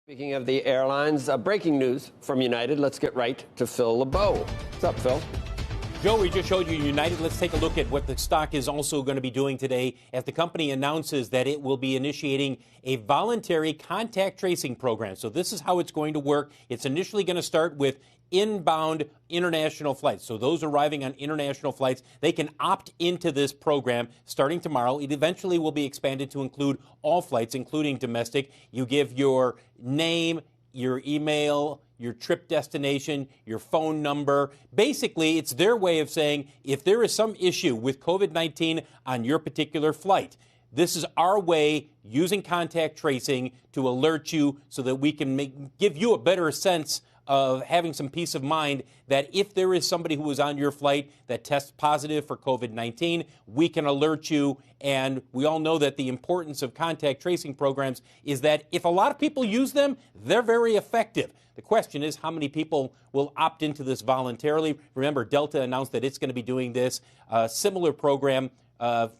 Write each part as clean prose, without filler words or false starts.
Speaking of the airlines, breaking news from United. Let's get right to Phil LeBeau. What's up, Phil? Joe, we just showed you United. Let's take a look at what the stock is also going to be doing today as the company announces that it will be initiating a voluntary contact tracing program. So this is how it's going to work. It's initially going to start with inbound international flights. So those arriving on international flights, they can opt into this program starting tomorrow. It eventually will be expanded to include all flights, including domestic. You give your name, your email, your trip destination, your phone number. Basically, it's their way of saying if there is some issue with COVID-19 on your particular flight, this is our way using contact tracing to alert you so that we can give you a better sense of having some peace of mind that if there is somebody who is on your flight that tests positive for COVID-19, we can alert you. And we all know that the importance of contact tracing programs is that if a lot of people use them, they're very effective. The question is how many people will opt into this voluntarily. Remember, Delta announced that it's going to be doing this similar program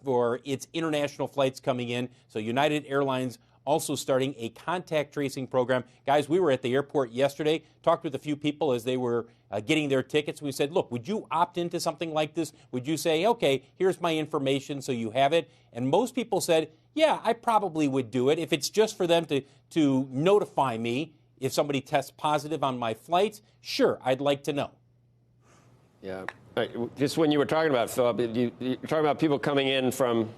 for its international flights coming in. So United Airlines also starting a contact tracing program. Guys, we were at the airport yesterday, talked with a few people as they were getting their tickets. We said, look, would you opt into something like this? Would you say, okay, here's my information so you have it? And most people said, yeah, I probably would do it if it's just for them to notify me if somebody tests positive on my flight. Sure, I'd like to know. Yeah. Just when you were talking about, Philip, you're talking about people coming in from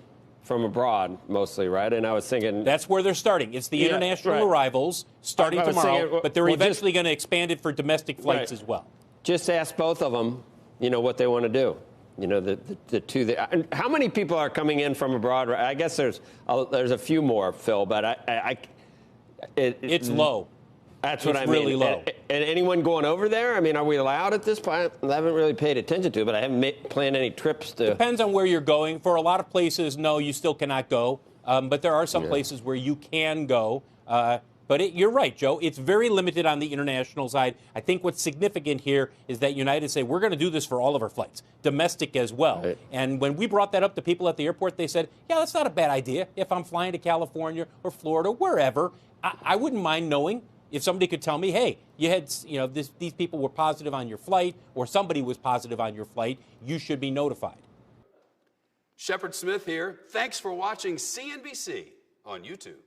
abroad mostly, right? And I was thinking that's where they're starting. It's the international arrivals starting tomorrow, but they're eventually going to expand it for domestic flights as well. Just ask both of them, what they want to do. The two. How many people are coming in from abroad? I guess there's a few more, Phil, but it's low. That's what I mean. It's really low. And anyone going over there? I mean, are we allowed at this point? I haven't really paid attention to it, but I haven't planned any trips to. Depends on where you're going. For a lot of places, no, you still cannot go. But there are some places where you can go. But you're right, Joe. It's very limited on the international side. I think what's significant here is that United say we're going to do this for all of our flights, domestic as well. Right. And when we brought that up to people at the airport, they said, yeah, that's not a bad idea. If I'm flying to California or Florida, wherever, I wouldn't mind knowing. If somebody could tell me, hey, you had, these people were positive on your flight, or somebody was positive on your flight, you should be notified. Shepard Smith here. Thanks for watching CNBC on YouTube.